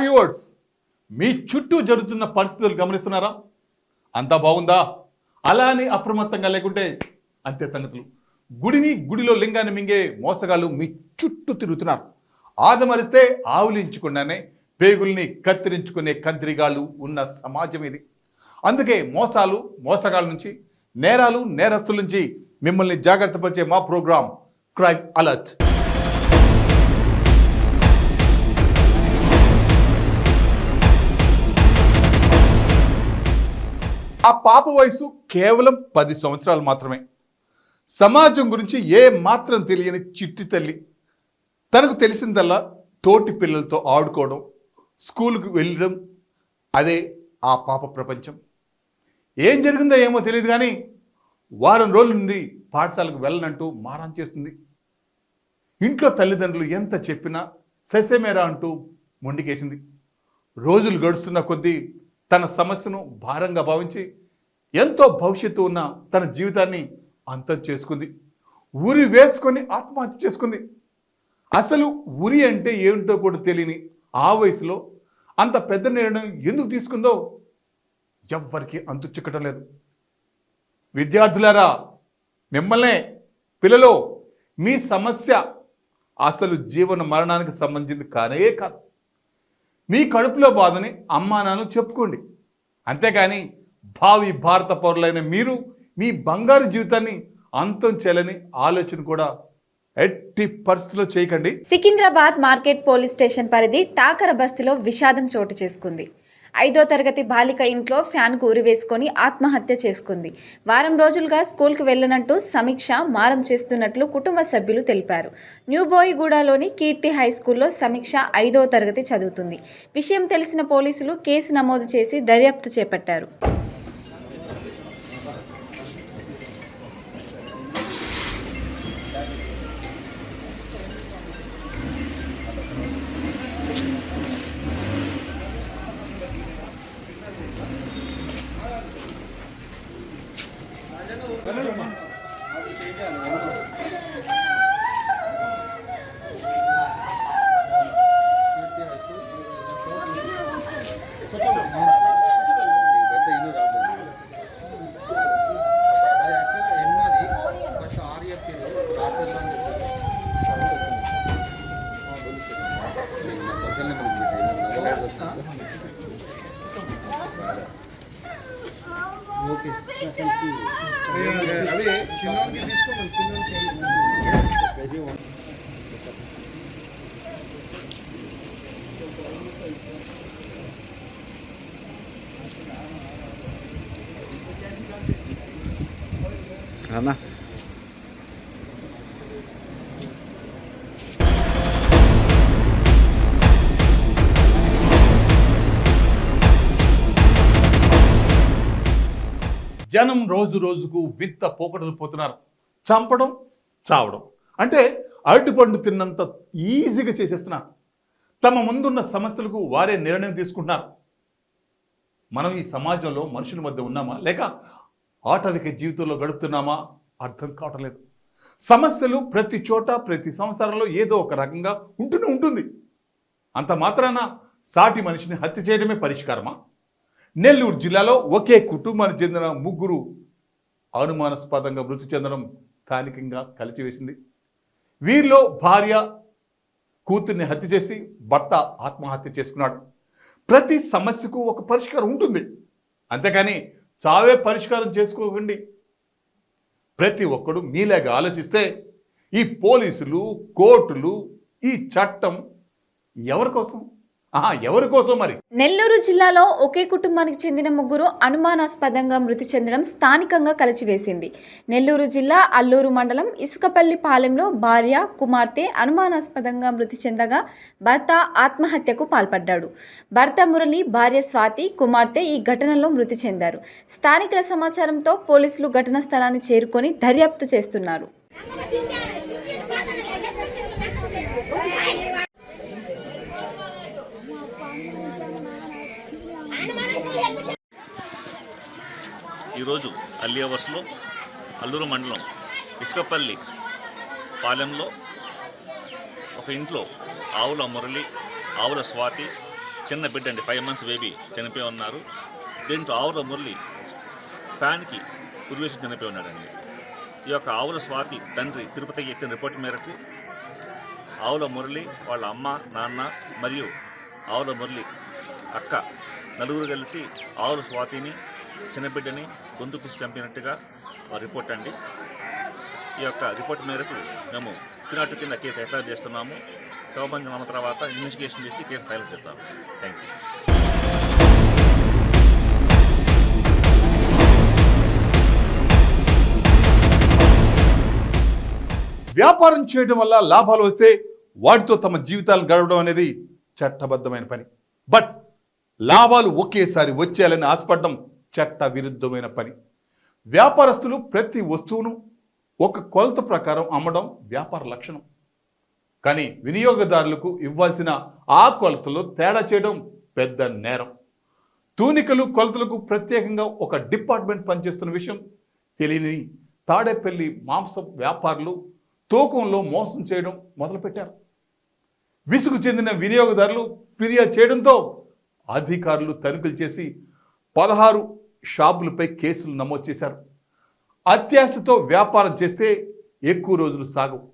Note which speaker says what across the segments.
Speaker 1: Viewers, మీ చుట్టూ జరుగుతున్న పరిస్థితులు గమనిస్తున్నారా? అంతా బాగుందా? అలా అని అప్రమత్తంగా లేకుంటే అంతే సంగతులు. గుడిలో లింగాన్ని మింగే మోసగాళ్ళు మీ చుట్టూ తిరుగుతున్నారు. ఆదమరిస్తే ఆవులించకుండానే పేగుల్ని కత్తిరించుకునే కంత్రిగాళ్ళు ఉన్న సమాజం ఇది. అందుకే మోసగాళ్ళ నుంచి, నేరస్తుల నుంచి మిమ్మల్ని జాగ్రత్త పరిచే మా ప్రోగ్రాం క్రైమ్ అలర్ట్. ఆ పాప వయసు కేవలం 10 సంవత్సరాలు మాత్రమే. సమాజం గురించి ఏ మాత్రం తెలియని చిట్టి తల్లి. తనకు తెలిసిందల్లా తోటి పిల్లలతో ఆడుకోవడం, స్కూల్కి వెళ్ళడం, అదే ఆ పాప ప్రపంచం. ఏం జరిగిందో ఏమో తెలియదు కానీ వారం రోజుల నుండి పాఠశాలకు వెళ్ళనంటూ మారం చేస్తుంది. ఇంట్లో తల్లిదండ్రులు ఎంత చెప్పినా ససేమేరా అంటూ మొండికేసింది. రోజులు గడుస్తున్న కొద్దీ తన సమస్యను భారంగా భావించి ఎంతో భవిష్యత్తు ఉన్న తన జీవితాన్ని అంతం చేసుకుంది. ఉరి వేసుకొని ఆత్మహత్య చేసుకుంది. అసలు ఉరి అంటే ఏమిటో కూడా తెలియని ఆ వయసులో అంత పెద్ద నిర్ణయం ఎందుకు తీసుకుందో ఎవ్వరికీ అంతు చిక్కటం లేదు. విద్యార్థులారా, మిమ్మల్నే పిల్లలు, మీ సమస్య అసలు జీవన మరణానికి సంబంధించింది కానే కాదు. మీ కడుపులో బాధని అమ్మా నాన్న చెప్పుకోండి. అంతేకాని భావి భారత పౌరులైన మీరు మీ బంగారు జీవితాన్ని అంతం చేయాలని ఆలోచన కూడా ఎట్టి పరిస్థితుల్లో చేయకండి.
Speaker 2: సికింద్రాబాద్ మార్కెట్ పోలీస్ స్టేషన్ పరిధి టాకర బస్తీలో విషాదం చోటు చేసుకుంది. 5వ తరగతి బాలిక ఇంట్లో ఫ్యాన్కు ఉరివేసుకొని ఆత్మహత్య చేసుకుంది. వారం రోజులుగా స్కూల్కి వెళ్ళనంటూ సమీక్ష మారం చేస్తున్నట్లు కుటుంబ సభ్యులు తెలిపారు. న్యూబోయిగూడలోని కీర్తి హై స్కూల్లో సమీక్ష 5వ తరగతి చదువుతుంది. విషయం తెలిసిన పోలీసులు కేసు నమోదు చేసి దర్యాప్తు చేపట్టారు.
Speaker 3: అన్నా
Speaker 1: జనం రోజు రోజుకు వింత పోకడలు పోతున్నారు. చంపడం, చావడం అంటే అరటిపండు తిన్నంత ఈజీగా చేసేస్తున్నారు. తమ ముందున్న సమస్యలకు వారే నిర్ణయం తీసుకుంటున్నారు. మనం ఈ సమాజంలో మనుషుల మధ్య ఉన్నామా లేక ఆటవిక జీవితంలో గడుపుతున్నామా అర్థం కావటం లేదు. సమస్యలు ప్రతి చోట ప్రతి సంవత్సరంలో ఏదో ఒక రకంగా ఉంటూనే ఉంటుంది. అంత మాత్రాన సాటి మనిషిని హత్య చేయడమే పరిష్కారమా? నెల్లూరు జిల్లాలో ఒకే కుటుంబానికి చెందిన 3 అనుమానాస్పదంగా మృతి చెందడం స్థానికంగా కలిచివేసింది. వీరిలో భార్య కూతుర్ని హత్య చేసి భర్త ఆత్మహత్య చేసుకున్నాడు. ప్రతి సమస్యకు ఒక పరిష్కారం ఉంటుంది, అంతేకాని చావే పరిష్కారం చేసుకోకండి. ప్రతి ఒక్కడు మీలాగా ఆలోచిస్తే ఈ పోలీసులు, కోర్టులు, ఈ చట్టం ఎవరి కోసం మరి?
Speaker 2: నెల్లూరు జిల్లాలో ఒకే కుటుంబానికి చెందిన 3 అనుమానాస్పదంగా మృతి చెందడం స్థానికంగా కలిచివేసింది. నెల్లూరు జిల్లా అల్లూరు మండలం ఇసుకపల్లి పాలెంలో భార్య, కుమార్తె అనుమానాస్పదంగా మృతి చెందగా భర్త ఆత్మహత్యకు పాల్పడ్డాడు. భర్త మురళి, భార్య స్వాతి, కుమార్తె ఈ ఘటనలో మృతి చెందారు. స్థానికుల సమాచారంతో పోలీసులు ఘటనా స్థలాన్ని చేరుకొని దర్యాప్తు చేస్తున్నారు.
Speaker 4: ఈరోజు అర్లీ అవర్స్లో అల్లూరు మండలం ఇసుకపల్లి పాలెంలో ఒక ఇంట్లో ఆవుల మురళి, ఆవుల స్వాతి, చిన్న బిడ్డ అండి, 5 months బేబీ చనిపోయి ఉన్నారు. దీంట్లో ఆవుల మురళి ఫ్యాన్కి ఉరివేసి చనిపోయి ఉన్నాడండి. ఈ యొక్క ఆవుల స్వాతి తండ్రి తిరుపతికి ఇచ్చిన రిపోర్ట్ మేరకు ఆవుల మురళి వాళ్ళ అమ్మ, నాన్న మరియు ఆవుల మురళి అక్క నలుగురు కలిసి ఆవుల స్వాతిని చిన్నబిడ్డని గొంతు పిసి చంపినట్టుగా రిపోర్ట్ అండి. ఈ యొక్క రిపోర్ట్ మేరకు మేము పినాటు కింద కేసు ఎఫ్ఐఆర్ చేస్తున్నాము. శవబంధనం తర్వాత ఇన్వెస్టిగేషన్ చేసి కేసు ఫైల్ చేస్తాము. Thank you.
Speaker 1: వ్యాపారం చేయడం వల్ల లాభాలు వస్తే వాటితో తమ జీవితాలను గడపడం అనేది చట్టబద్ధమైన పని. బట్ లాభాలు ఒకేసారి వచ్చేయాలని ఆశపడడం చట్ట విరుద్ధమైన పని. వ్యాపారస్తులు ప్రతి వస్తువును ఒక కొలత ప్రకారం అమ్మడం వ్యాపార లక్షణం. కానీ వినియోగదారులకు ఇవ్వాల్సిన ఆ కొలతలో తేడా చేయడం పెద్ద నేరం. తూనికలు కొలతలకు ప్రత్యేకంగా ఒక డిపార్ట్మెంట్ పనిచేస్తున్న విషయం తెలియని తాడేపల్లి మాంసం వ్యాపారులు తూకంలో మోసం చేయడం మొదలుపెట్టారు. విసుగు చెందిన వినియోగదారులు ఫిర్యాదు చేయడంతో అధికారులు తనిఖీలు చేసి 16 షాపులపై కేసులు నమోదు చేశారు. అత్యాశతో వ్యాపారం చేస్తే ఎక్కువ రోజులు సాగవు.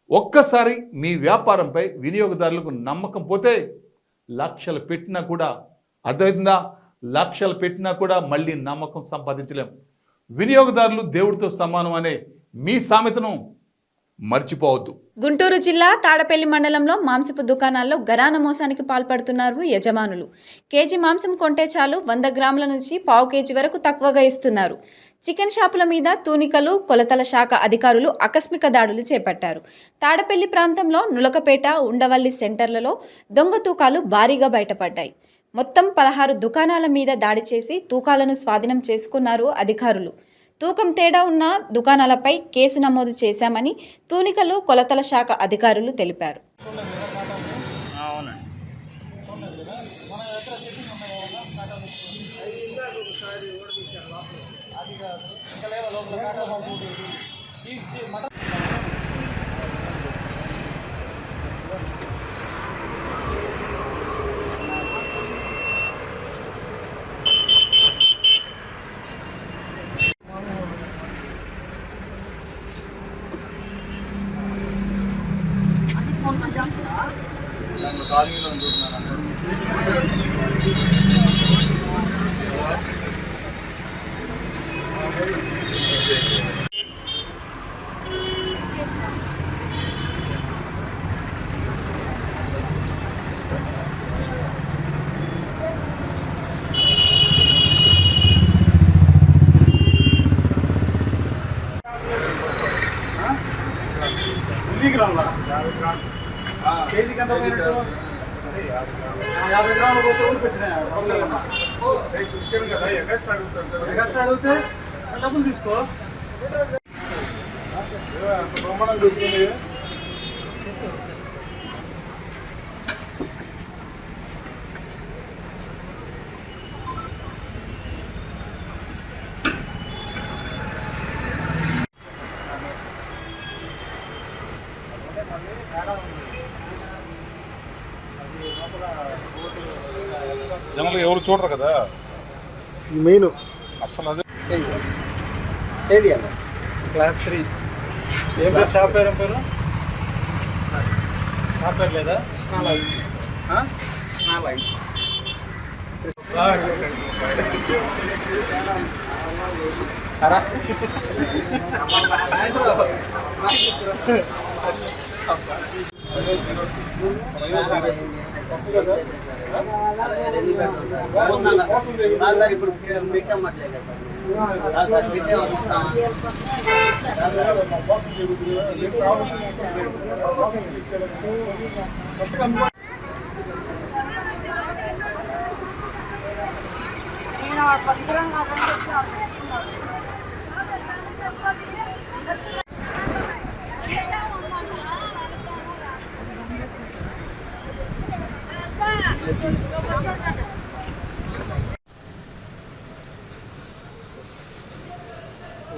Speaker 1: ఒక్కసారి మీ వ్యాపారంపై వినియోగదారులకు నమ్మకం పోతే లక్షలు పెట్టినా కూడా, అర్థమవుతుందా, లక్షలు పెట్టినా కూడా మళ్ళీ నమ్మకం సంపాదించలేం. వినియోగదారులు దేవుడితో సమానం అనే మీ సామెతను మర్చిపోవద్దు.
Speaker 2: గుంటూరు జిల్లా తాడపల్లి మండలంలో మాంసపు దుకాణాల్లో గరాన మోసానికి పాల్పడుతున్నారు యజమానులు. కేజీ మాంసం కొంటే చాలు 100 గ్రాముల నుంచి పావు కేజీ వరకు తక్కువగా ఇస్తున్నారు. చికెన్ షాపుల మీద తూనికలు కొలతల శాఖ అధికారులు ఆకస్మిక దాడులు చేపట్టారు. తాడపల్లి ప్రాంతంలో నులకపేట, ఉండవల్లి సెంటర్లలో దొంగ తూకాలు భారీగా బయటపడ్డాయి. మొత్తం 16 దుకాణాల మీద దాడి చేసి తూకాలను స్వాధీనం చేసుకున్నారు అధికారులు. తూకం తేడా ఉన్న దుకాణాలపై కేసు నమోదు చేశామని తూనికలు కొలతల శాఖ అధికారులు తెలిపారు.
Speaker 5: అడిగితే డబ్బులు తీసుకో.
Speaker 6: జనాలు ఎవరు చూడరు కదా
Speaker 3: మెయిన్
Speaker 6: అసలు అదే
Speaker 5: క్లాస్ 3 ఏం పేరు? షాప్ పేరు ఏం పేరు? షాప్ పేరు లేదా? ఇప్పుడు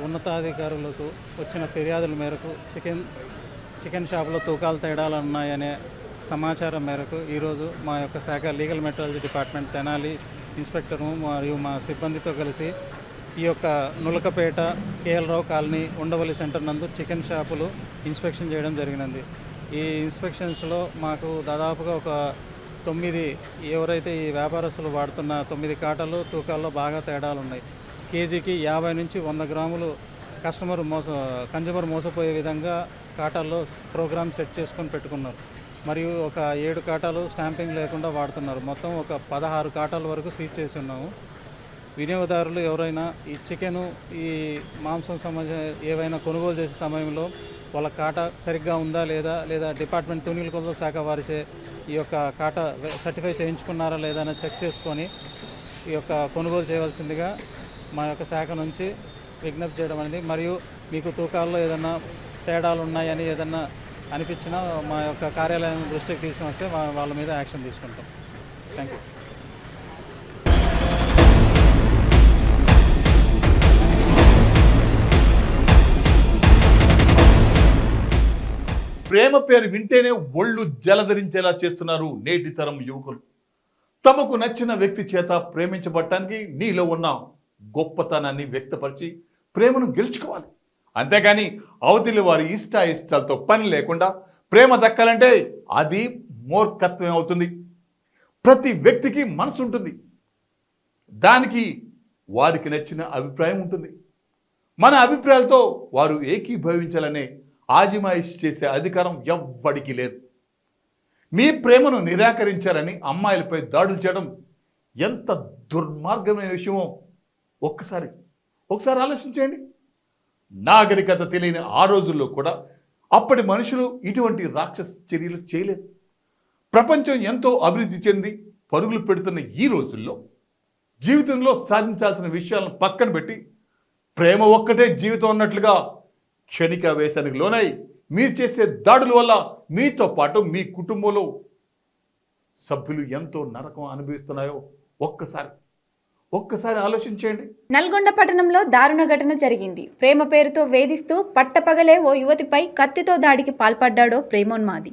Speaker 5: ఉన్నతాధికారులకు వచ్చిన ఫిర్యాదుల మేరకు చికెన్ షాపులో తూకాలు తేడాలు ఉన్నాయనే సమాచారం మేరకు ఈరోజు మా యొక్క శాఖ legal metrology department Tenali inspector మరియు మా సిబ్బందితో కలిసి ఈ యొక్క Nulakapeta KL Rao colony Undavalli centre నందు చికెన్ షాపులు ఇన్స్పెక్షన్ చేయడం జరిగినది. ఈ ఇన్స్పెక్షన్స్లో మాకు దాదాపుగా ఒక 9 ఎవరైతే ఈ వ్యాపారస్తులు వాడుతున్న 9 కాటాలు తూకాల్లో బాగా తేడాలు ఉన్నాయి. కేజీకి 50 నుంచి 100 గ్రాములు కన్జ్యూమర్ మోసపోయే విధంగా కాటాల్లో ప్రోగ్రామ్ సెట్ చేసుకొని పెట్టుకున్నారు. మరియు ఒక 7 కాటాలు స్టాంపింగ్ లేకుండా వాడుతున్నారు. మొత్తం ఒక 16 కాటాల వరకు సీజ్ చేసి ఉన్నాము. వినియోగదారులు ఎవరైనా ఈ చికెను ఈ మాంసం సంబంధించిన ఏవైనా కొనుగోలు చేసే సమయంలో వాళ్ళ కాటా సరిగ్గా ఉందా లేదా డిపార్ట్మెంట్ తునిల కొనుగోలు శాఖ వారిచే ఈ యొక్క కాటా సర్టిఫై చేయించుకున్నారా లేదా అని చెక్ చేసుకొని ఈ యొక్క కొనుగోలు చేయవలసిందిగా మా యొక్క శాఖ నుంచి విజ్ఞప్తి చేయడం అనేది. మరియు మీకు తూకాల్లో ఏదైనా తేడాలు ఉన్నాయని ఏదన్నా అనిపించినా మా యొక్క కార్యాలయం దృష్టికి తీసుకుని వస్తే వాళ్ళ మీద యాక్షన్ తీసుకుంటాం. Thank you.
Speaker 1: ప్రేమ పేరు వింటేనే ఒళ్ళు జలధరించేలా చేస్తున్నారు నేటి తరం యువకులు. తమకు నచ్చిన వ్యక్తి చేత ప్రేమించబడటానికి నీలో ఉన్న గొప్పతనాన్ని వ్యక్తపరిచి ప్రేమను గెలుచుకోవాలి. అంతేగాని అవతలి వారి ఇష్టాలతో పని లేకుండా ప్రేమ దక్కాలంటే అది మూర్ఖత్వం అవుతుంది. ప్రతి వ్యక్తికి మనసు ఉంటుంది, దానికి వారికి నచ్చిన అభిప్రాయం ఉంటుంది. మన అభిప్రాయాలతో వారు ఏకీభవించాలనే ఆజిమాయిష్ చేసే అధికారం ఎవ్వడికి లేదు. మీ ప్రేమను నిరాకరించారని అమ్మాయిలపై దాడులు చేయడం ఎంత దుర్మార్గమైన విషయమో ఒకసారి ఆలోచించండి. నాగరికత తెలియని ఆ రోజుల్లో కూడా అప్పటి మనుషులు ఇటువంటి రాక్షస చర్యలు చేయలేదు. ప్రపంచం ఎంతో అభివృద్ధి చెంది పరుగులు పెడుతున్న ఈ రోజుల్లో జీవితంలో సాధించాల్సిన విషయాలను పక్కన పెట్టి ప్రేమ ఒక్కటే జీవితం అన్నట్లుగా క్షణిక వేశానికి లోనై మీరు చేసే దాడుల వల్ల మీతో పాటు మీ కుటుంబంలో సభ్యులు ఎంతో నరకం అనుభవిస్తున్నాయో ఒక్కసారి ఆలోచించండి.
Speaker 2: నల్గొండ పట్టణంలో దారుణ ఘటన జరిగింది. ప్రేమ పేరుతో వేధిస్తూ పట్టపగలే ఓ యువతిపై కత్తితో దాడికి పాల్పడ్డాడో ప్రేమోన్మాది.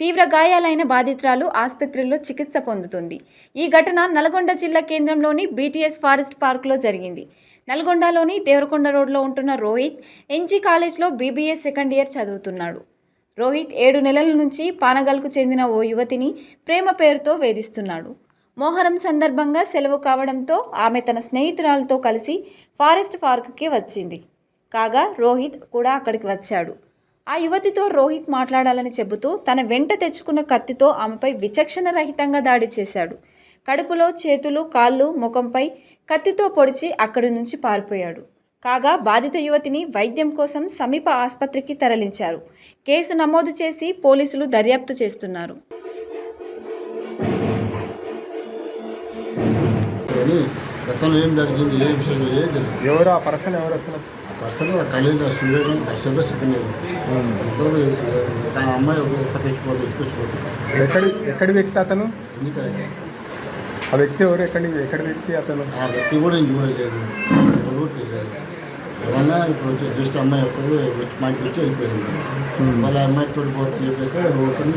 Speaker 2: తీవ్ర గాయాలైన బాధితురాలు ఆసుపత్రిలో చికిత్స పొందుతుంది. ఈ ఘటన నల్గొండ జిల్లా కేంద్రంలోని బీటీఎస్ ఫారెస్ట్ పార్కులో జరిగింది. నల్గొండలోని దేవరకొండ రోడ్లో ఉంటున్న రోహిత్ ఎన్జీ కాలేజ్లో బీబీఎస్ సెకండ్ ఇయర్ చదువుతున్నాడు. రోహిత్ 7 నెలల నుంచి పానగల్కు చెందిన ఓ యువతిని ప్రేమ పేరుతో వేధిస్తున్నాడు. మోహరం సందర్భంగా సెలవు కావడంతో ఆమె తన స్నేహితురాలతో కలిసి ఫారెస్ట్ పార్కుకి వచ్చింది. కాగా రోహిత్ కూడా అక్కడికి వచ్చాడు. ఆ యువతితో రోహిత్ మాట్లాడాలని చెబుతూ తన వెంట తెచ్చుకున్న కత్తితో ఆమెపై విచక్షణ రహితంగా దాడి చేశాడు. కడుపులో, చేతులు, కాళ్ళు, ముఖంపై కత్తితో పొడిచి అక్కడి నుంచి పారిపోయాడు. కాగా బాధిత యువతిని వైద్యం కోసం సమీప ఆసుపత్రికి తరలించారు. కేసు నమోదు చేసి పోలీసులు దర్యాప్తు చేస్తున్నారు.
Speaker 3: గతంలో ఏం జరిగింది, ఏ విషయం ఏది
Speaker 6: ఎవరు ఆ పర్సన్ ఎవరు అసలు?
Speaker 3: అసలు కాలేజీలో స్టూడెంట్ కష్టపడి సెకండ్ ఇయర్ అమ్మాయి ఎత్తుకొచ్చిపోతుంది.
Speaker 6: ఎక్కడి వ్యక్తి అతను?
Speaker 3: ఎందుకంటే
Speaker 6: ఆ వ్యక్తి ఎవరు? ఎక్కడి వ్యక్తి అతను?
Speaker 3: ఆ వ్యక్తి కూడా నేను చూడలేదు, ఎవరు కూడా తెలియదు. ఏమన్నా ఇప్పుడు వచ్చి జస్ట్ అమ్మాయి ఒక్కరు వచ్చి మా ఇంటికి వచ్చి వెళ్ళిపోయింది. వాళ్ళ అమ్మాయి తోటి పోతుంది చెప్పేస్తే ఓపెన్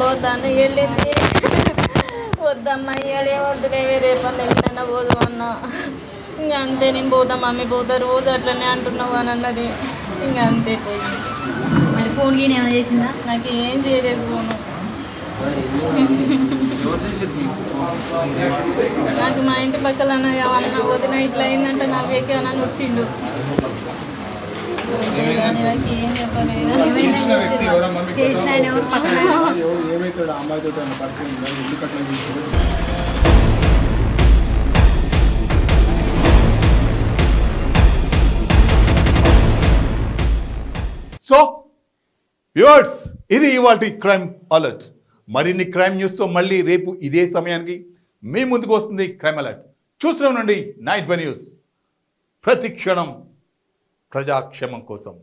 Speaker 7: పోతాను వెళ్ళింది. వద్దమ్మా ఏడే వద్దులేవే, రేపన్నా వెళ్ళినా పోదు అన్న. ఇంకా అంతే, నేను పోతా మమ్మీ పోతా రోజు అట్లనే అంటున్నావు అని అన్నది. ఇంకా అంతే పోయింది.
Speaker 8: మరి ఫోన్ గీన్ ఏమైనా చేసిందా?
Speaker 7: నాకు ఏం చేయలేదు ఫోను. నాకు మా ఇంటి పక్కల అన్న వదిన ఇట్లా అయిందంటే నా వేకే అని వచ్చిండు. నాకు ఏం చెప్పలేదు.
Speaker 8: చేసిన ఆయన ఎవరు పక్కన?
Speaker 6: ఏమైతాడు అమ్మాయితో పరిచయం?
Speaker 1: సో వ్యూవర్స్, ఇది ఇవాల్టి క్రైమ్ అలర్ట్. మరిన్ని క్రైమ్ న్యూస్తో మళ్ళీ రేపు ఇదే సమయానికి మీ ముందుకు వస్తుంది క్రైమ్ అలర్ట్. చూస్తూనే ఉండండి 9 న్యూస్. ప్రతి క్షణం ప్రజాక్షేమం కోసం.